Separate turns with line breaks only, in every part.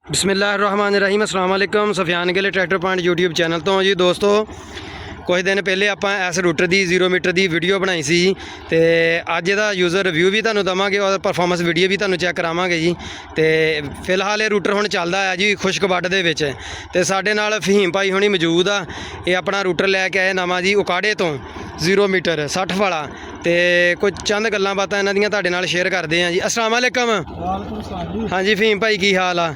बिस्मिल्लाहिर्रहमानिर्रहीम अस्सलाम वालेकुम Sufiyan Gill tractor point YouTube channel तो जी दोस्तों कुछ दिन पहले आप इस रूटर की 0 मीटर की वीडियो बनाई सी ते अज दा यूज़र रिव्यू भी तुहानूं देवांगे और परफॉर्मेंस वीडियो भी तुहानूं चैक करावांगे जी। तो फिलहाल ये रूटर हुण चलदा है जी खुश्क बड दे विच ते साडे नाल फहीम भाई हुणी मौजूद आ। ये अपना रूटर लैके आए नवां जी उकाड़े तो 0 मीटर 60 वाला तो कुछ चंद गल्लां बातां इन्हां दियां तुहाडे नाल शेयर करते हैं जी। अस्सलाम वालेकुम। हाँ जी फहीम भाई की हाल आ?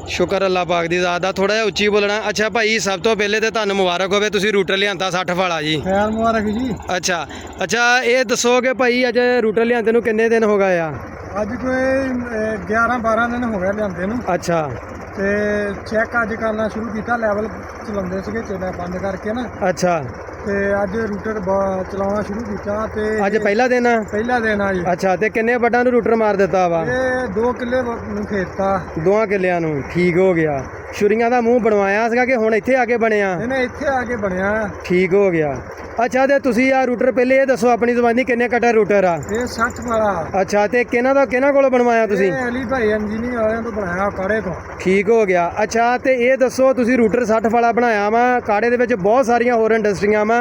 शुक्र अल्लाह पाक दी ज़ात दा। थोड़ा जिहा उच्ची बोलना। अच्छा भाई सब तो पहले तो तुहानूं मुबारक होवे तुसीं रूटर लिआंदा 60 वाला जी।
खैर मुबारक जी।
अच्छा अच्छा ये दसो कि भाई अज रूटर लिआंदे नूं किन्ने दिन हो गए आ?
अज कोई 11-12 दिन हो गए लिआंदे नूं।
अच्छा
ते चैक अज करना शुरू किया लैवल चलाਉਂਦੇ ਸੀਗੇ चेला बंद करके ना।
अच्छा
ते अज रूटर चलाना शुरू किया ते
अज पहला दिन आ?
पहला दिन आ जी।
अच्छा ते किन्ने बड्डां नूं रूटर मार दिता वा?
ये 2 किले नूं खेता
2 किलियां नूं। ठीक हो गया। छुरियां दा मूँह बनवाया सीगा कि हुण इत्थे आके बनिया?
इन्हें इत्थे आके बनया।
ठीक हो गया। अच्छा तो तुसीं आ रूटर पहले ये दसो अपनी ज़बानी किन्ने कट्टा रूटर आ?
ये 60 वाला।
अच्छा तो किन्हां कोलों बनवाया तुसीं?
ये अली भाई इंजीनियर वालिਆਂ ਤੋਂ ਬਣਾਇਆ ਕਾੜੇ ਤੋਂ।
ठीक हो गया। अच्छा तो ये दसो तुसीं रूटर 60 वाला बनाया वा काड़े दे विच बहुत सारियां होर इंडस्ट्रीਆਂ वा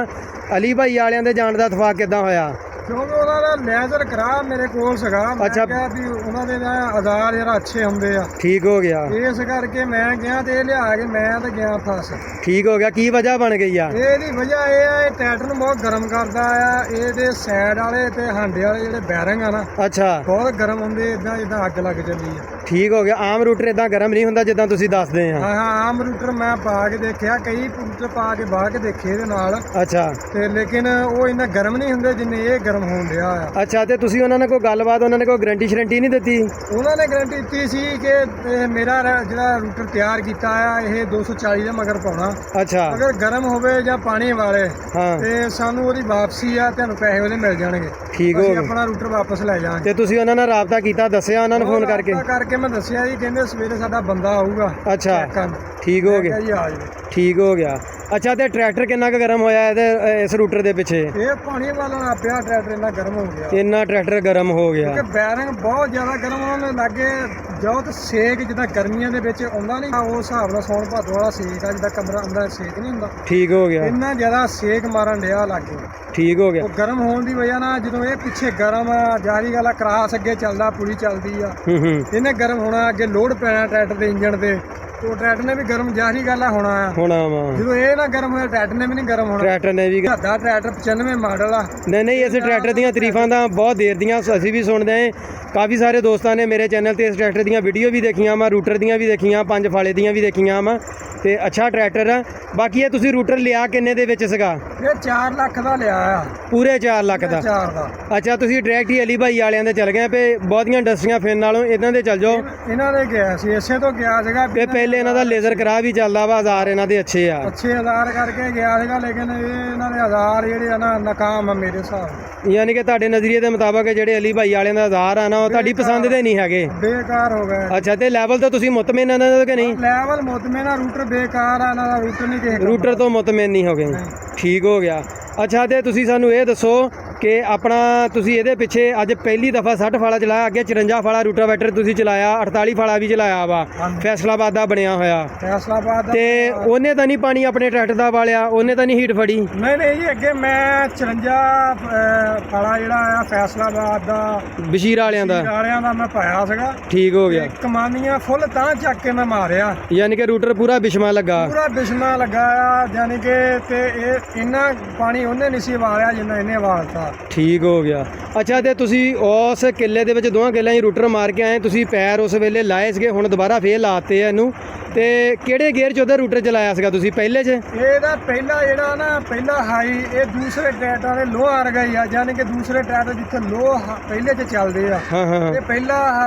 अली भाई वालिਆਂ ਦੇ ਜਾਣ ਦਾ ਇਤਫਾਕ ਕਿੱਦਾਂ ਹੋਇਆ?
ਕਿਉਂਕਿ ਉਹਨਾਂ ਦਾ ਲੈਜ਼ਰ ਕਰਾ ਮੇਰੇ ਕੋਲ ਸੀਗਾ। ਮੈਂ
ਅੱਛਾ।
ਕਿਹਾ ਵੀ ਉਹਨਾਂ ਦੇ ਨਾ ਆਜ਼ਾਰ ਯਾਰ ਅੱਛੇ ਹੁੰਦੇ ਆ।
ठीक हो गया।
ਇਸ ਕਰਕੇ ਮੈਂ ਗਿਆ ਤੇ ਇਹ ਲਿਆ ਕੇ ਮੈਂ ਤੇ ਗਿਆ ਫਸ।
ठीक हो गया। की वजह बन गई आ?
ਇਹਦੀ ਵਜ੍ਹਾ ਇਹ ਆ ਇਹ ਟਰੈਕਟਰ ਨੂੰ ਬਹੁਤ ਗਰਮ ਕਰਦਾ ਆ। ਇਹਦੇ ਸਾਈਡ ਵਾਲੇ ਤੇ ਹਾਂਡੇ ਵਾਲੇ ਜਿਹੜੇ ਬੈਰਿੰਗ ਆ ਨਾ
अच्छा
ਬਹੁਤ ਗਰਮ ਹੁੰਦੇ ਇਦਾਂ ਜਿੱਦਾਂ ਅੱਗ ਲੱਗ ਜਾਂਦੀ ਆ।
ठीक हो गया। आम रूटर इदां गर्म नहीं हुंदा जिद्दां तुसीं दसदे आ?
ਹਾਂ ਹਾਂ ਆਮ ਰੂਟਰ ਮੈਂ ਪਾ ਕੇ ਦੇਖਿਆ ਕਈ ਰੂਟਰ ਪਾ ਕੇ ਬਾਹ ਕੇ ਦੇਖੇ ਇਹਦੇ ਨਾਲ
अच्छा
ਤੇ ਲੇਕਿਨ ਉਹ ਇੰਨਾ ਗਰਮ ਨਹੀਂ ਹੁੰਦੇ ਜਿੰਨੇ ਇਹ ਗਰਮ ਹੋਣ ਡਿਆ ਆ।
अच्छा तो तुसीं उन्होंने कोई गलबात उन्होंने कोई गारंटी शरंटी नहीं दी?
ਉਹਨਾਂ ਨੇ ਗਾਰੰਟੀ ਦਿੱਤੀ ਸੀ ਕਿ ਇਹ ਮੇਰਾ ਜਿਹੜਾ ਰੂਟਰ ਤਿਆਰ ਕੀਤਾ ਆ ਇਹ 240 ਦੇ ਮਗਰ ਪਾਉਣਾ।
अच्छा
ਅਗਰ ਗਰਮ ਹੋਵੇ ਜਾਂ ਪਾਣੀ ਵਾਲੇ
हाँ
ਤੇ ਸਾਨੂੰ ਉਹਦੀ ਵਾਪਸੀ ਆ ਤੁਹਾਨੂੰ ਪੈਸੇ ਉਹਦੇ ਮਿਲ ਜਾਣਗੇ।
ठीक हो
ਅਸੀਂ
गया।
ਆਪਣਾ ਰੂਟਰ ਵਾਪਸ ਲੈ ਜਾਵਾਂਗੇ।
ਤੇ ਤੁਸੀਂ ਉਹਨਾਂ ਨਾਲ ਰਾਬਤਾ ਕੀਤਾ ਦੱਸਿਆ ਉਹਨਾਂ ਨੂੰ ਫੋਨ ਕਰਕੇ?
ਕਰਕੇ ਮੈਂ ਦੱਸਿਆ ਜੀ ਕਹਿੰਦੇ ਸਵੇਰੇ ਸਾਡਾ ਬੰਦਾ ਆਊਗਾ।
ਅੱਛਾ
ਚੈੱਕ ਕਰਨ।
ਠੀਕ ਹੋ
ਮੈਂ
ਗਿਆ।
ਕਿਹਾ ਜੀ ਆ ਜਾਵੇ।
ਠੀਕ ਹੋ ਗਿਆ। ਅੱਛਾ ਤੇ ਟਰੈਕਟਰ ਕਿੰਨਾ ਕੁ ਗਰਮ ਹੋਇਆ ਇਹਦੇ ਇਸ ਰੂਟਰ ਦੇ ਪਿੱਛੇ?
ਇਹ ਪਾਣੀ ਵਾਲਾ ਨਾ ਪਿਆ ਟਰੈਕਟਰ ਇੰਨਾ ਗਰਮ ਹੋ ਗਿਆ
ਇੰਨਾ ਟਰੈਕਟਰ ਗਰਮ ਹੋ ਗਿਆ
ਕਿ ਬੈਰਿੰਗ ਬਹੁਤ ਜ਼ਿਆਦਾ ਗਰਮ ਹੋਣ ਲੱਗੇ। ਜੋ ਤੇ ਸੇਕ ਜਿੱਦਾਂ ਗਰਮੀਆਂ ਦੇ ਵਿੱਚ ਆਉਂਦਾ ਨਹੀਂ ਉਹ ਹਿਸਾਬ ਨਾਲ ਸੌਣ ਭਾਦੋ ਵਾਲਾ ਸੇਕ ਆ ਜਿੱਦਾਂ ਕਮਰਾ ਅੰਦਰ ਸੇਕ ਨਹੀਂ ਹੁੰਦਾ
ਠੀਕ ਹੋ ਗਿਆ।
ਇੰਨਾ ਜ਼ਿਆਦਾ ਸੇਕ ਮਾਰਨ ਡਿਆ ਲੱਗੇ।
ਠੀਕ ਹੋ ਗਿਆ।
ਉਹ ਗਰਮ ਹੋਣ ਦੀ ਵਜ੍ਹਾ ਨਾਲ ਜਦੋਂ ਇਹ ਪਿੱਛੇ ਗਰਮ ਆ ਜਾਰੀ ਵਾਲਾ ਕਰਾਸ ਅੱਗੇ ਚੱਲਦਾ ਪੂਰੀ ਚੱਲਦੀ ਆ
ਹੂੰ
ਇਹਨੇ ਗਰਮ ਹੋਣਾ ਅੱਗੇ ਲੋਡ ਪੈਣਾ ਟਰੈਕਟਰ ਦੇ ਇੰਜਣ ਤੇ ਉਹ ਟਰੈਕਟਰ ਨੇ ਵੀ ਗਰਮ ਜਾਰੀ ਗੱਲ ਆ ਹੋਣਾ ਆ।
ਹੋਣਾ ਵਾ।
ਜਦੋਂ ਇਹ ਨਾ ਗਰਮ ਹੋਇਆ ਟਰੈਕਟਰ ਨੇ ਵੀ ਨਹੀਂ ਗਰਮ ਹੋਣਾ।
ਟਰੈਕਟਰ ਨੇ ਵੀ
ਸਾਡਾ ਟਰੈਕਟਰ 95 ਮਾਡਲ ਆ।
ਨਹੀਂ ਇਸ ਟਰੈਕਟਰ ਦੀਆਂ ਤਾਰੀਫਾਂ ਤਾਂ ਬਹੁਤ ਦੇਰ ਦੀਆਂ ਅਸੀਂ ਵੀ ਸੁਣਦੇ ਆਂ। ਕਾਫੀ ਸਾਰੇ ਦੋਸਤਾਂ ਨੇ ਮੇਰੇ ਚੈਨਲ ਤੇ ਇਸ ਟਰੈਕਟਰ ਦੀਆਂ ਵੀਡੀਓ ਵੀ ਦੇਖੀਆਂ ਵਾ ਰੂਟਰ ਦੀਆਂ ਵੀ ਦੇਖੀਆਂ 5 ਫਾਲੇ ਦੀਆਂ ਵੀ ਦੇਖੀਆਂ ਵਾ ਤੇ ਅੱਛਾ ਟਰੈਕਟਰ ਆ। ਬਾਕੀ ਇਹ ਤੁਸੀਂ ਰੂਟਰ ਲਿਆ ਕਿੰਨੇ ਦੇ ਵਿੱਚ ਸੀਗਾ?
ਇਹ 4 ਲੱਖ ਦਾ ਲਿਆ ਆ।
ਪੂਰੇ 4 ਲੱਖ ਦਾ?
4 ਦਾ।
ਅੱਛਾ ਤੁਸੀਂ ਡਾਇਰੈਕਟ ਹੀ ਅਲੀ ਭਾਈ ਵਾਲਿਆਂ ਦੇ ਚੱਲ ਗਏ ਪਏ ਬਹੁਤੀਆਂ ਇੰਡਸਟਰੀਆਂ ਫਿਰਨ ਨਾਲੋਂ ਇਹਨਾਂ ਦੇ ਚੱਲ ਜਾਓ।
ਇਹਨਾਂ ਦੇ ਗਿਆ ਸੀ ਇਸੇ ਤੋਂ ਗਿਆ ਸੀਗਾ
ਤੇ ਪਹਿਲੇ ਇਹਨਾਂ ਦਾ ਲੇਜ਼ਰ ਕਰਾ ਵੀ ਚੱਲਦਾ ਵਾ ਆਜ਼ਾਰ ਇਹਨਾਂ ਦੇ ਅੱਛੇ ਆ।
ਅੱਛੇ ਆਜ਼ਾਰ ਕਰਕੇ ਗਿਆ ਸੀਗਾ ਲੇਕਿਨ ਇਹਨਾਂ ਦੇ ਆਜ਼ਾਰ ਜਿਹੜੇ ਆ ਨਾ ਨਾਕਾਮ ਆ ਮੇਰੇ ਹਿਸਾਬ।
ਯਾਨੀ ਕਿ ਤੁਹਾਡੇ ਨਜ਼ਰੀਏ ਦੇ ਮੁਤਾਬਕ ਜਿਹੜੇ ਅਲੀ ਭਾਈ ਵਾਲਿਆਂ ਦਾ ਆਜ਼ਾਰ ਆ ਨਾ ਉਹ ਤੁਹਾਡੀ ਪਸੰਦ ਦੇ ਨਹੀਂ ਹੈਗੇ?
ਬੇਕਾਰ ਹੋ ਗਏ।
ਅੱਛਾ ਤੇ ਲੈਵਲ ਤੋਂ ਤੁਸੀਂ ਮੁਤਮਿਨ ਇਹਨਾਂ ਦਾ ਕਿ ਨਹੀਂ?
ਲੈਵਲ ਮੁਤਮਿਨ ਆ ਰੂਟਰ ਬੇਕਾਰ ਆ ਇਹਨਾਂ ਦਾ ਰੂਟਰ ਨਹੀਂ ਕਿਸੇ
ਰੂਟਰ ਤੋਂ ਮੁਤਮਿਨ ਨਹੀਂ ਹੋ ਗਏ? ਠੀਕ ਹੋ ਗਿਆ। ਅੱਛਾ ਤੇ ਤੁਸੀਂ ਸਾਨੂੰ ਇਹ ਦੱਸੋ ਕਿ ਆਪਣਾ ਤੁਸੀਂ ਇਹਦੇ ਪਿੱਛੇ ਅੱਜ ਪਹਿਲੀ ਦਫਾ 60 ਫਾਲਾ ਚਲਾਇਆ ਅੱਗੇ 54 ਫਾਲਾ ਰੂਟਾਵੈਟਰ ਤੁਸੀਂ ਚਲਾਇਆ 48 ਫਾਲਾ ਵੀ ਚਲਾਇਆ ਵਾ ਫੈਸਲਾਬਾਦ ਦਾ ਬਣਿਆ ਹੋਇਆ
ਫੈਸਲਾਬਾਦ ਦਾ
ਤੇ ਉਹਨੇ ਤਾਂ ਨਹੀਂ ਪਾਣੀ ਆਪਣੇ ਟਰੈਕਟਰ ਦਾ ਵਾਲਿਆ ਉਹਨੇ ਤਾਂ ਨਹੀਂ ਹੀਟ ਫੜੀ?
ਨਹੀਂ ਜੀ ਅੱਗੇ ਮੈਂ 54 ਫਾਲਾ ਜਿਹੜਾ ਆ ਫੈਸਲਾਬਾਦ ਦਾ
ਬਸ਼ੀਰ ਵਾਲਿਆਂ ਦਾ
ਮੈਂ ਪਾਇਆ ਸੀਗਾ।
ਠੀਕ ਹੋ ਗਿਆ।
ਕਮਾਨੀਆਂ ਫੁੱਲ ਤਾਂ ਚੱਕ ਕੇ ਮੈਂ ਮਾਰਿਆ
ਯਾਨੀ ਕਿ ਰੂਟਰ ਪੂਰਾ ਬਿਸ਼ਮਾ ਲੱਗਾ?
ਪੂਰਾ ਬਿਸ਼ਮਾ ਲੱਗਾ ਆ ਯਾਨੀ ਕਿ ਤੇ ਇਹ ਇੰਨਾ ਪਾਣੀ ਉਹਨੇ ਨਹੀਂ ਸੀ ਵਾਲਿਆ ਜਿੰਨਾ ਇਹਨੇ ਵਾਲਤਾ।
ਠੀਕ ਹੋ ਗਿਆ। ਅੱਛਾ ਤੇ ਤੁਸੀਂ ਉਸ ਕਿੱਲੇ ਦੇ ਵਿੱਚ 2 ਕਿੱਲਿਆਂ 'ਚ ਰੂਟਰ ਮਾਰ ਕੇ ਆਏ ਤੁਸੀਂ ਪੈਰ ਉਸ ਵੇਲੇ ਲਾਏ ਸੀਗੇ ਹੁਣ ਦੁਬਾਰਾ ਫੇਰ ਲਾਤੇ ਆ ਇਹਨੂੰ ਤੇ ਕਿਹੜੇ ਗੇਅਰ 'ਚ ਉਹਦਾ ਰੂਟਰ ਚਲਾਇਆ ਸੀਗਾ ਤੁਸੀਂ ਪਹਿਲੇ 'ਚ?
ਇਹਦਾ ਪਹਿਲਾ ਜਿਹੜਾ ਨਾ ਪਹਿਲਾ ਹਾਈ ਇਹ ਦੂਸਰੇ ਟਰੈਕਟਰਾਂ ਦੇ ਲੋਹ ਆ ਗਈ ਆ ਯਾਨੀ ਕਿ ਦੂਸਰੇ ਟਰੈਕਟਰ ਜਿੱਥੇ ਲੋਹ ਪਹਿਲੇ 'ਚ ਚੱਲਦੇ ਆ
ਹਾਂ ਹਾਂ
ਇਹ ਪਹਿਲਾ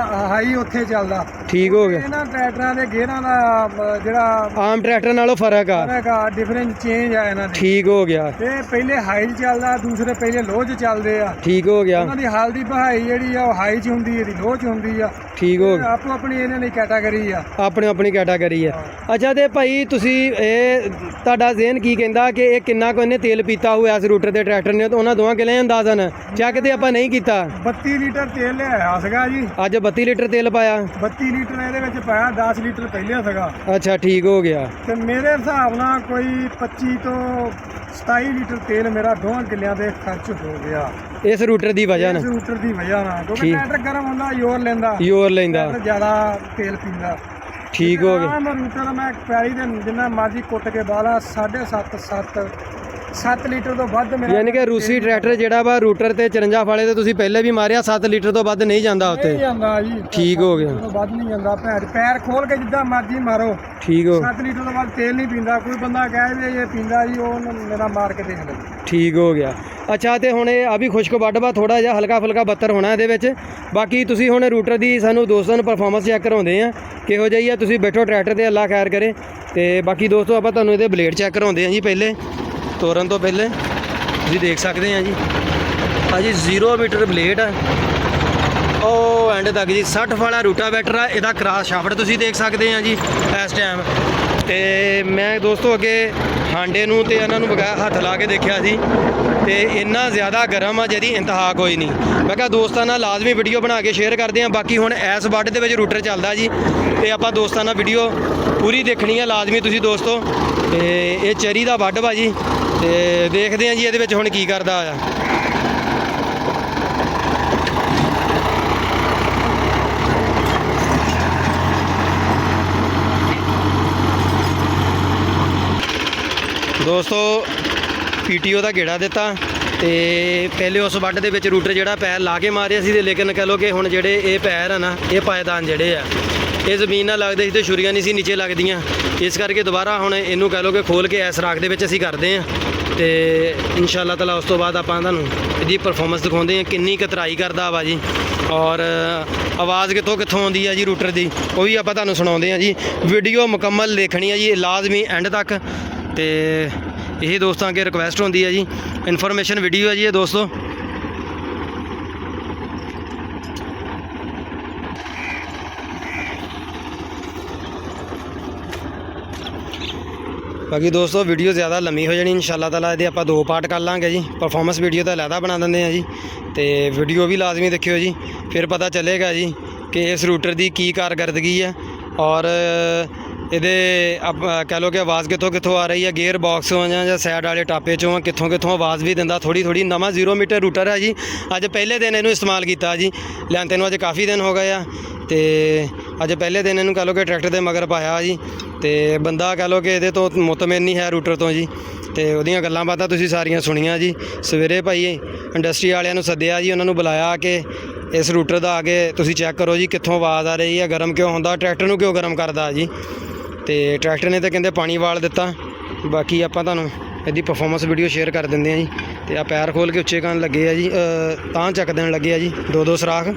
ਹਾਈ ਉੱਥੇ ਚੱਲਦਾ।
ਠੀਕ ਹੋ ਗਿਆ।
ਇਹਨਾਂ ਟਰੈਕਟਰਾਂ ਦੇ ਗੇਅਰਾਂ ਦਾ ਜਿਹੜਾ
ਆਮ ਟਰੈਕਟਰ ਨਾਲੋਂ ਫਰਕ ਆ?
ਡਿਫਰੈਂਸ ਚੇਂਜ ਆ ਇਹਨਾਂ ਦੇ।
ਠੀਕ ਹੋ ਗਿਆ।
ਤੇ ਪਹਿਲੇ ਹਾਈ 'ਚ ਚੱਲਦਾ ਦੂਸਰੇ ਪਹਿਲੇ ਲੋਹ 'ਚ ਚੱਲਦੇ ਆ।
ਠੀਕ ਹੋ ਗਿਆ।
ਉਹਨਾਂ ਦੀ ਹਾਲ ਦੀ ਬਹਾਈ ਜਿਹੜੀ ਆ ਉਹ ਹਾਈ 'ਚ ਹੁੰਦੀ ਇਹਦੀ ਲੋਹ 'ਚ ਹੁੰਦੀ ਆ।
ਠੀਕ ਹੋ ਗਿਆ।
ਆਪੋ ਆਪਣੀ ਇਹਨਾਂ ਦੀ ਕੈਟਾਗਰੀ ਆ।
ਆਪਣੀ ਆਪਣੀ ਕੈਟਾਗਰੀ ਹੈ। ਅੱਛਾ ਤੇ ਭਾਈ ਤੁਸੀਂ ਇਹ ਤੁਹਾਡਾ ਜ਼ਿਹਨ ਕੀ ਕਹਿੰਦਾ ਕਿ ਇਹ ਕਿੰਨਾ ਕੁ ਇਹਨੇ ਤੇਲ ਪੀਤਾ ਹੋਇਆ ਇਸ ਰੂਟਰ ਦੇ ਟਰੈਕਟਰ ਨੇ? ਤਾਂ ਉਹਨਾਂ ਦੋਵਾਂ ਕਿਲੇ ਅੰਦਾਜ਼ਨ ਚੈੱਕ ਤੇ ਆਪਾਂ ਨਹੀਂ ਕੀਤਾ।
32 ਲੀਟਰ ਤੇਲ ਲਿਆਇਆ ਸੀਗਾ ਜੀ।
ਅੱਜ 32 ਲੀਟਰ ਤੇਲ ਪਾਇਆ।
32 ਲੀਟਰ ਇਹਦੇ ਵਿੱਚ ਪਾਇਆ, 10 ਲੀਟਰ ਪਹਿਲੇ ਸੀਗਾ।
ਅੱਛਾ ਠੀਕ ਹੋ ਗਿਆ।
ਤੇ ਮੇਰੇ ਹਿਸਾਬ ਨਾਲ ਕੋਈ 25 ਤੋਂ 27 ਲੀਟਰ ਤੇਲ ਮੇਰਾ ਦੋਵਾਂ ਕਿੱਲਿਆਂ ਦੇ ਖਰਚ ਹੋ ਗਿਆ
ਇਸ ਰੂਟਰ ਦੀ ਵਜ੍ਹਾ
ਇਸ
ਨਾਲ।
ਰੂਟਰ ਦੀ ਵਜ੍ਹਾ ਨਾਲ, ਕਿਉਂਕਿ
ਠੀਕ।
ਟਰੈਕਟਰ ਗਰਮ ਹੁੰਦਾ, ਜ਼ੋਰ ਲੈਂਦਾ,
ਯੋਰ ਲੈਂਦਾ।
ਟਰੈਕਟਰ ਜ਼ਿਆਦਾ ਤੇਲ ਪੀਂਦਾ।
ਠੀਕ ਹੋ ਗਿਆ।
ਮੈਂ ਰੂਟਰ ਮੈਂ ਪੈਲੀ ਦੇ ਜਿੰਨਾ ਮਰਜ਼ੀ ਕੁੱਟ ਕੇ ਬਾਲਾ 7.5 ਲੀਟਰ ਤੋਂ ਵੱਧ ਮੇਰਾ
ਯਾਨੀ ਕਿ ਰੂਸੀ ਟਰੈਕਟਰ ਜਿਹੜਾ ਵਾ ਰੂਟਰ ਤੇ 54 ਵਾਲੇ ਤੇ ਤੁਸੀਂ ਪਹਿਲੇ ਵੀ ਮਾਰਿਆ, 7 ਲੀਟਰ ਤੋਂ ਵੱਧ ਨਹੀਂ ਜਾਂਦਾ ਉੱਤੇ।
ਨਹੀਂ ਜਾਂਦਾ ਜੀ।
ਠੀਕ ਹੋ ਗਿਆ।
ਤੋਂ ਵੱਧ ਨਹੀਂ ਜਾਂਦਾ। ਪੈਰ ਖੋਲ ਕੇ ਜਿੱਦਾਂ ਮਰਜ਼ੀ ਮਾਰੋ,
ਠੀਕ ਹੋ
7 ਲੀਟਰ ਤੋਂ ਵੱਧ ਤੇਲ ਨਹੀਂ ਪੀਂਦਾ। ਕੋਈ ਬੰਦਾ ਕਹੇ ਵੀ ਇਹ ਪੀਂਦਾ ਜੀ, ਉਹ ਮੇਰਾ ਮਾਰ ਕੇ ਦੇਖ ਲੈ।
ਠੀਕ ਹੋ ਗਿਆ। ਅੱਛਾ ਤੇ ਹੁਣ ਇਹ ਆ ਵੀ ਖੁਸ਼ਕ ਵੱਡ ਵਾ, ਥੋੜਾ ਜਿਹਾ ਹਲਕਾ ਫੁਲਕਾ ਬੱਤਰ ਹੋਣਾ ਇਹਦੇ ਵਿੱਚ। ਬਾਕੀ ਤੁਸੀਂ ਹੁਣ ਰੂਟਰ ਦੀ ਸਾਨੂੰ ਦੋਸਤਾਂ ਨੂੰ ਪਰਫਾਰਮੈਂਸ ਚੈੱਕ ਕਰਾਉਂਦੇ ਆ ਕਿਹੋ ਜਿਹੀ ਆ। ਤੁਸੀਂ ਬੈਠੋ ਟਰੈਕਟਰ ਤੇ, ਅੱਲਾ ਖੈਰ ਕਰੇ। ਤੇ ਬਾਕੀ ਦੋਸਤੋ ਆਪਾਂ ਤੁਹਾਨੂੰ ਇਹਦੇ ਬਲੇਡ ਚੈੱਕ ਕਰਾਉਂਦੇ ਆ ਜੀ। ਪਹਿਲੇ ਤੋਰਨ ਤੋਂ ਪਹਿਲੇ ਤੁਸੀਂ ਦੇਖ ਸਕਦੇ ਆ ਜੀ, ਆ ਜੀ 0 ਮੀਟਰ ਬਲੇਡ ਆ ਉਹ ਐਂਡ ਤੱਕ ਜੀ। 60 ਵਾਲਾ ਰੂਟਾਵੈਟਰ ਆ, ਇਹਦਾ ਕਰਾਸ ਸ਼ਾਫਟ ਤੁਸੀਂ ਦੇਖ ਸਕਦੇ ਆ ਜੀ ਇਸ ਟਾਈਮ। ਤੇ ਮੈਂ ਦੋਸਤੋ ਅੱਗੇ ਹਾਂਡੇ ਨੂੰ ਤੇ ਇਹਨਾਂ ਨੂੰ ਬਗੈਰ ਹੱਥ ਲਾ ਕੇ ਦੇਖਿਆ ਸੀ ਤੇ ਇੰਨਾ ਜ਼ਿਆਦਾ ਗਰਮ ਆ ਜਿਹਦੀ ਇੰਤਹਾ ਕੋਈ ਨਹੀਂ। ਮੈਂ ਕਿਹਾ ਦੋਸਤਾਂ ਨਾਲ ਲਾਜ਼ਮੀ ਵੀਡੀਓ ਬਣਾ ਕੇ ਸ਼ੇਅਰ ਕਰਦੇ ਆ। ਬਾਕੀ ਹੁਣ ਇਸ ਵੱਡ ਦੇ ਵਿੱਚ ਰੂਟਰ ਚੱਲਦਾ ਜੀ ਤੇ ਆਪਾਂ ਦੋਸਤਾਂ ਨਾਲ ਵੀਡੀਓ ਪੂਰੀ ਦੇਖਣੀ ਆ ਲਾਜ਼ਮੀ ਤੁਸੀਂ ਦੋਸਤੋ। ਤੇ ਇਹ ਚੈਰੀ ਦਾ ਵੱਡ ਵਾ ਜੀ ਤੇ ਦੇਖਦੇ ਆ ਜੀ ਇਹਦੇ ਵਿੱਚ ਹੁਣ ਕੀ ਕਰਦਾ ਆ। ਦੋਸਤੋ ਪੀਟੀਓ ਦਾ ਗੇੜਾ ਦਿੱਤਾ ਤੇ ਪਹਿਲੇ ਉਸ ਵੱਡ ਦੇ ਵਿੱਚ ਰੂਟਰ ਜਿਹੜਾ ਪੈਰ ਲਾ ਕੇ ਮਾਰਿਆ ਸੀ ਤੇ ਲੇਕਿਨ ਕਹਿ ਲਓ ਕਿ ਹੁਣ ਜਿਹੜੇ ਇਹ ਪੈਰ ਆ ਨਾ, ਇਹ ਪਾਇਦਾਨ ਜਿਹੜੇ ਆ ਇਹ ਜ਼ਮੀਨ ਨਾਲ ਲੱਗਦੇ ਸੀ ਤੇ ਛੁਰੀਆਂ ਨਹੀਂ ਸੀ ਨੀਚੇ ਲੱਗਦੀਆਂ। ਇਸ ਕਰਕੇ ਦੁਬਾਰਾ ਹੁਣ ਇਹਨੂੰ ਕਹਿ ਲਓ ਕਿ ਖੋਲ ਕੇ ਇਸ ਰਾਖ ਦੇ ਵਿੱਚ ਅਸੀਂ ਕਰਦੇ ਹਾਂ ਤੇ ਇਨਸ਼ਾਅੱਲਾ ਤਾਲਾ ਉਸ ਤੋਂ ਬਾਅਦ ਆਪਾਂ ਤੁਹਾਨੂੰ ਇਹਦੀ ਪਰਫਾਰਮੈਂਸ ਦਿਖਾਉਂਦੇ ਹਾਂ ਕਿੰਨੀ ਕਤਰਾਈ ਕਰਦਾ ਵਾ ਜੀ ਔਰ ਆਵਾਜ਼ ਕਿੱਥੋਂ ਕਿੱਥੋਂ ਆਉਂਦੀ ਆ ਜੀ ਰੂਟਰ ਦੀ, ਉਹ ਵੀ ਆਪਾਂ ਤੁਹਾਨੂੰ ਸੁਣਾਉਂਦੇ ਹਾਂ ਜੀ। ਵੀਡੀਓ ਮੁਕੰਮਲ ਦੇਖਣੀ ਆ ਜੀ ਲਾਜ਼ਮੀ ਐਂਡ ਤੱਕ। ਤੇ ਇਹ ਦੋਸਤਾਂ ਅੱਗੇ ਰਿਕੁਐਸਟ ਹੁੰਦੀ ਹੈ ਜੀ, ਇਨਫੋਰਮੇਸ਼ਨ ਵੀਡੀਓ ਹੈ ਜੀ ਇਹ ਦੋਸਤੋ। ਬਾਕੀ ਦੋਸਤੋ ਵੀਡੀਓ ਜ਼ਿਆਦਾ ਲੰਮੀ ਹੋ ਜਾਣੀ ਇਨਸ਼ਾਅੱਲਾ ਤਾਲਾ, ਇਹਦੇ ਆਪਾਂ 2 ਪਾਰਟ ਕਰ ਲਾਂਗੇ ਜੀ। ਪਰਫਾਰਮੈਂਸ ਵੀਡੀਓ ਤਾਂ ਅਲੱਗਾ ਬਣਾ ਦਿੰਦੇ ਆ ਜੀ ਤੇ ਵੀਡੀਓ ਵੀ ਲਾਜ਼ਮੀ ਦੇਖਿਓ ਜੀ, ਫਿਰ ਪਤਾ ਚੱਲੇਗਾ ਜੀ ਕਿ ਇਸ ਰੂਟਰ ਦੀ ਕੀ ਕਾਰਗਰਦਗੀ ਹੈ ਔਰ ਇਹਦੇ ਕਹਿ ਲਓ ਕਿ ਆਵਾਜ਼ ਕਿੱਥੋਂ ਕਿੱਥੋਂ ਆ ਰਹੀ ਹੈ, ਗੇਅਰ ਬਾਕਸ ਹੋ ਜਾਂ ਸਾਈਡ ਵਾਲੇ ਟਾਪੇ 'ਚੋਂ ਕਿੱਥੋਂ ਕਿੱਥੋਂ ਆਵਾਜ਼ ਵੀ ਦਿੰਦਾ ਥੋੜੀ ਥੋੜੀ। ਨਵਾਂ 0 ਮੀਟਰ ਰੂਟਰ ਹੈ ਜੀ, ਅੱਜ ਪਹਿਲੇ ਦਿਨ ਇਹਨੂੰ ਇਸਤੇਮਾਲ ਕੀਤਾ ਜੀ। ਲੈਂਦੇ ਨੂੰ ਅੱਜ ਕਾਫੀ ਦਿਨ ਹੋ ਗਏ ਆ ਤੇ ਅੱਜ ਪਹਿਲੇ ਦਿਨ ਇਹਨੂੰ ਕਹਿ ਲਓ ਕਿ ਟਰੈਕਟਰ ਦੇ ਮਗਰ ਪਾਇਆ ਜੀ। ਤੇ ਬੰਦਾ ਕਹਿ ਲਓ ਕਿ ਇਹਦੇ ਤੋਂ ਮੁਤਮਿਨ ਨਹੀਂ ਹੈ ਰੂਟਰ ਤੋਂ ਜੀ। ਤੇ ਉਹਦੀਆਂ ਗੱਲਾਂ ਬਾਤਾਂ ਤੁਸੀਂ ਸਾਰੀਆਂ ਸੁਣੀਆਂ ਜੀ। ਸਵੇਰੇ ਭਾਈ ਇੰਡਸਟਰੀ ਵਾਲਿਆਂ ਨੂੰ ਸੱਦਿਆ ਜੀ, ਉਹਨਾਂ ਨੂੰ ਬੁਲਾਇਆ ਕਿ ਇਸ ਰੂਟਰ ਦਾ ਆ ਕੇ ਤੁਸੀਂ ਚੈੱਕ ਕਰੋ ਜੀ ਕਿੱਥੋਂ ਆਵਾਜ਼ ਆ ਰਹੀ ਹੈ, ਗਰਮ ਕਿਉਂ ਹੁੰਦਾ, ਟਰੈਕਟਰ ਨੂੰ ਕਿਉਂ ਗਰਮ ਕਰਦਾ ਜੀ। ਤੇ ਟਰੈਕਟਰ ਨੇ ਤਾਂ ਕਹਿੰਦੇ ਪਾਣੀ ਵਾਲ ਦਿੱਤਾ। ਬਾਕੀ ਆਪਾਂ ਤੁਹਾਨੂੰ ਇਹਦੀ ਪਰਫਾਰਮੈਂਸ ਵੀਡੀਓ ਸ਼ੇਅਰ ਕਰ ਦਿੰਦੇ ਹਾਂ ਜੀ। ਤੇ ਆ ਪੈਰ ਖੋਲ ਕੇ ਉੱਚੇ ਕਰਨ ਲੱਗੇ ਆ ਜੀ, ਤਾਂ ਚੱਕ ਦੇਣ ਲੱਗੇ ਆ ਜੀ 2-2 ਸਰਾਖ।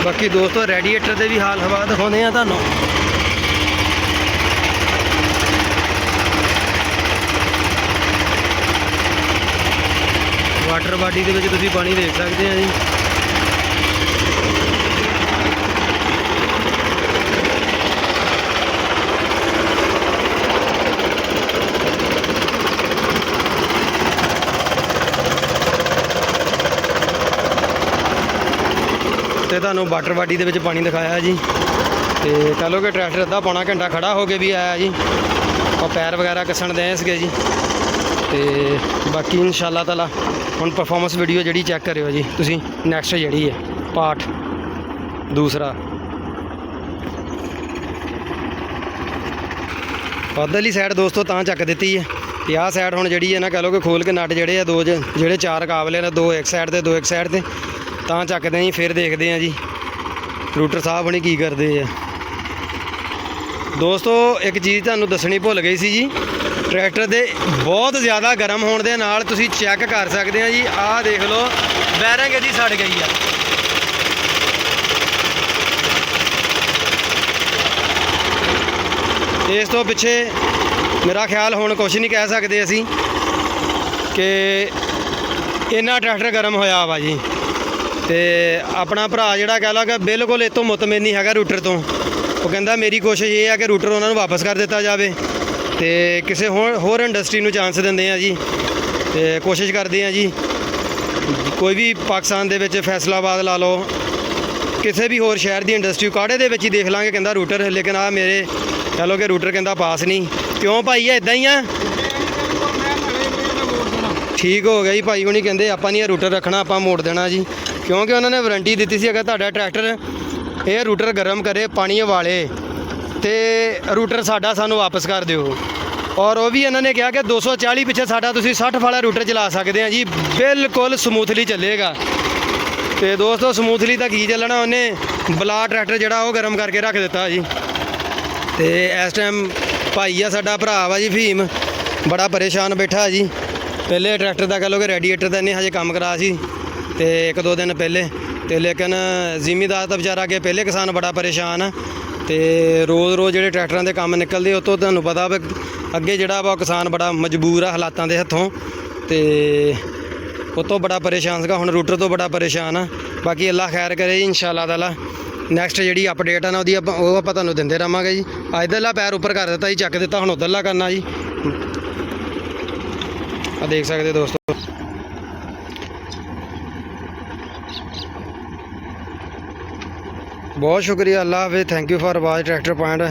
ਬਾਕੀ ਦੋਸਤੋ ਰੈਡੀਏਟਰ ਦੇ ਵੀ ਹਾਲ ਹਵਾ ਦਿਖਾਉਂਦੇ ਆ ਤੁਹਾਨੂੰ। ਵਾਟਰ ਬਾਡੀ ਦੇ ਵਿੱਚ ਤੁਸੀਂ ਪਾਣੀ ਦੇਖ ਸਕਦੇ ਆ ਜੀ। ਤੇ ਤੁਹਾਨੂੰ ਵਾਟਰ ਬਾਡੀ ਦੇ ਵਿੱਚ ਪਾਣੀ ਦਿਖਾਇਆ ਜੀ। ਤੇ ਕਹ ਲਓ ਕਿ ਟਰੈਕਟਰ ਅੱਧਾ ਪੌਣਾ ਘੰਟਾ ਖੜਾ ਹੋ ਕੇ ਵੀ ਆਇਆ ਜੀ, ਉਹ ਪੈਰ ਵਗੈਰਾ ਕੱਸਣ ਦੇ ਸੀਗੇ ਜੀ। ਤੇ ਬਾਕੀ ਇਨਸ਼ਾਅੱਲਾ ਤਾਲਾ ਹੁਣ ਪਰਫਾਰਮੈਂਸ ਵੀਡੀਓ ਜਿਹੜੀ ਚੈੱਕ ਕਰਿਓ ਜੀ ਤੁਸੀਂ, ਨੈਕਸਟ ਜਿਹੜੀ ਹੈ ਪਾਰਟ ਦੂਸਰਾ। ਵਾਲੀ ਸਾਈਡ ਦੋਸਤੋ ਤਾਂ ਚੱਕ ਦਿੱਤੀ ਹੈ ਤੇ ਆਹ ਸਾਈਡ ਹੁਣ ਜਿਹੜੀ ਹੈ ਨਾ ਕਹ ਲਓ ਕਿ ਖੋਲ ਕੇ ਨਟ ਜਿਹੜੇ ਆ 2 ਜਿਹੜੇ 4 ਕਾਬਲੇ ਨੇ, 2 ਇੱਕ ਸਾਈਡ ਤੇ 2 ਇੱਕ ਸਾਈਡ ਤੇ, ਤਾਂ ਚੱਕਦੇ ਹਾਂ ਜੀ। ਫਿਰ ਦੇਖਦੇ ਹਾਂ ਜੀ ਰੂਟਰ ਸਾਹਿਬ ਹੁਣੀ ਕੀ ਕਰਦੇ ਆ। ਦੋਸਤੋ ਇੱਕ ਚੀਜ਼ ਤੁਹਾਨੂੰ ਦੱਸਣੀ ਭੁੱਲ ਗਈ ਸੀ ਜੀ, ਟਰੈਕਟਰ ਦੇ ਬਹੁਤ ਜ਼ਿਆਦਾ ਗਰਮ ਹੋਣ ਦੇ ਨਾਲ ਤੁਸੀਂ ਚੈੱਕ ਕਰ ਸਕਦੇ ਆ ਜੀ। ਆਹ ਦੇਖ ਲਓ ਬੈਰਿੰਗ ਇਹਦੀ ਸੜ ਗਈ ਆ। ਤੇ ਇਸ ਤੋਂ ਪਿੱਛੇ ਮੇਰਾ ਖਿਆਲ ਹੁਣ ਕੁਛ ਨਹੀਂ ਕਹਿ ਸਕਦੇ ਅਸੀਂ ਕਿ ਇੰਨਾ ਟਰੈਕਟਰ ਗਰਮ ਹੋਇਆ ਵਾ ਜੀ। ਤੇ ਆਪਣਾ ਭਰਾ ਜਿਹੜਾ ਕਹਿ ਲਾ ਕਿ ਬਿਲਕੁਲ ਇਹ ਤੋਂ ਮੁਤਮਿਨ ਨਹੀਂ ਹੈਗਾ ਰੂਟਰ ਤੋਂ। ਉਹ ਕਹਿੰਦਾ ਮੇਰੀ ਕੋਸ਼ਿਸ਼ ਇਹ ਆ ਕਿ ਰੂਟਰ ਉਹਨਾਂ ਨੂੰ ਵਾਪਸ ਕਰ ਦਿੱਤਾ ਜਾਵੇ ਤੇ ਕਿਸੇ ਹੋਰ ਇੰਡਸਟਰੀ ਨੂੰ ਚਾਂਸ ਦਿੰਦੇ ਆ ਜੀ। ਤੇ ਕੋਸ਼ਿਸ਼ ਕਰਦੇ ਆ ਜੀ ਕੋਈ ਵੀ ਪਾਕਿਸਤਾਨ ਦੇ ਵਿੱਚ ਫੈਸਲਾਬਾਦ ਲਾ ਲਓ, ਕਿਸੇ ਵੀ ਹੋਰ ਸ਼ਹਿਰ ਦੀ ਇੰਡਸਟਰੀ ਕਾੜੇ ਦੇ ਵਿੱਚ ਹੀ ਦੇਖ ਲਾਂਗੇ ਕਹਿੰਦਾ ਰੂਟਰ। ਲੇਕਿਨ ਆ ਮੇਰੇ ਕਹਿ ਲਓ ਕਿ ਰੂਟਰ ਕਹਿੰਦਾ ਪਾਸ ਨਹੀਂ। ਕਿਉਂ ਭਾਈ ਆ ਇਦਾਂ ਹੀ ਆ? ਠੀਕ ਹੋ ਗਿਆ ਜੀ ਭਾਈ ਹੁਣੀ ਕਹਿੰਦੇ ਆਪਾਂ ਨਹੀਂ ਇਹ ਰੂਟਰ ਰੱਖਣਾ, ਆਪਾਂ ਮੋੜ ਦੇਣਾ ਜੀ। ਕਿਉਂਕਿ ਉਹਨਾਂ ਨੇ ਵਾਰੰਟੀ ਦਿੱਤੀ ਸੀ ਅਗਰ ਤੁਹਾਡਾ ਟਰੈਕਟਰ ਇਹ ਰੂਟਰ ਗਰਮ ਕਰੇ ਪਾਣੀ ਵਾਲੇ ਤੇ ਰੂਟਰ ਸਾਨੂੰ ਵਾਪਸ ਕਰ ਦਿਓ। ਔਰ ਉਹ ਵੀ ਇਹਨਾਂ ਨੇ ਕਿਹਾ ਕਿ 240 ਪਿੱਛੇ ਸਾਡਾ ਤੁਸੀਂ 60 ਵਾਲਾ ਰੂਟਰ ਚਲਾ ਸਕਦੇ ਆ ਜੀ, ਬਿਲਕੁਲ ਸਮੂਥਲੀ ਚੱਲੇਗਾ। ਤੇ ਦੋਸਤੋ ਸਮੂਥਲੀ ਤਾਂ ਕੀ ਚੱਲਣਾ, ਉਹਨੇ ਬਲਾ ਟਰੈਕਟਰ ਜਿਹੜਾ ਉਹ ਗਰਮ ਕਰਕੇ ਰੱਖ ਦਿੱਤਾ ਜੀ। ਤੇ ਇਸ ਟਾਈਮ ਭਾਈ ਆ ਸਾਡਾ ਭਰਾ ਵਾ ਜੀ ਫਹੀਮ, ਬੜਾ ਪਰੇਸ਼ਾਨ ਬੈਠਾ ਜੀ। ਪਹਿਲੇ ਟਰੈਕਟਰ ਦਾ ਕਹਿ ਲਓ ਕਿ ਰੈਡੀਏਟਰ ਦਾ ਇਹਨੇ ਹਜੇ ਕੰਮ ਕਰਾ ਸੀ ਤੇ 1-2 ਦਿਨ ਪਹਿਲੇ। ਤੇ ਲੇਕਿਨ ਜ਼ਿਮੀਂਦਾਰ ਤਾਂ ਵਿਚਾਰਾ ਅੱਗੇ ਪਹਿਲੇ ਕਿਸਾਨ ਬੜਾ ਪਰੇਸ਼ਾਨ ਆ। ਤੇ ਰੋਜ਼ ਜਿਹੜੇ ਟਰੈਕਟਰਾਂ ਦੇ ਕੰਮ ਨਿਕਲਦੇ ਉਹ ਤੋਂ ਤੁਹਾਨੂੰ ਪਤਾ ਵੀ ਅੱਗੇ ਜਿਹੜਾ ਵਾ ਕਿਸਾਨ ਬੜਾ ਮਜਬੂਰ ਆ ਹਾਲਾਤਾਂ ਦੇ ਹੱਥੋਂ। ਤੇ ਉਹ ਤੋਂ ਬੜਾ ਪਰੇਸ਼ਾਨ ਸੀਗਾ, ਹੁਣ ਰੂਟਰ ਤੋਂ ਬੜਾ ਪਰੇਸ਼ਾਨ ਆ। ਬਾਕੀ ਅੱਲਾ ਖੈਰ ਕਰੇ ਜੀ ਇਨਸ਼ਾਅੱਲਾ ਤਾਲਾ। ਨੈਕਸਟ ਜਿਹੜੀ ਅਪਡੇਟ ਆ ਨਾ ਉਹਦੀ ਆਪਾਂ ਤੁਹਾਨੂੰ ਦਿੰਦੇ ਰਹਾਂਗੇ ਜੀ। ਇੱਧਰਲਾ ਪੈਰ ਉੱਪਰ ਕਰ ਦਿੱਤਾ ਜੀ, ਚੱਕ ਦਿੱਤਾ, ਹੁਣ ਉੱਧਰਲਾ ਕਰਨਾ ਜੀ। ਆ ਦੇਖ ਸਕਦੇ ਦੋਸਤੋ। ਬਹੁਤ ਸ਼ੁਕਰੀਆ, ਅੱਲਾ ਹਾਫਿਜ਼, thank you for watch Tractor point.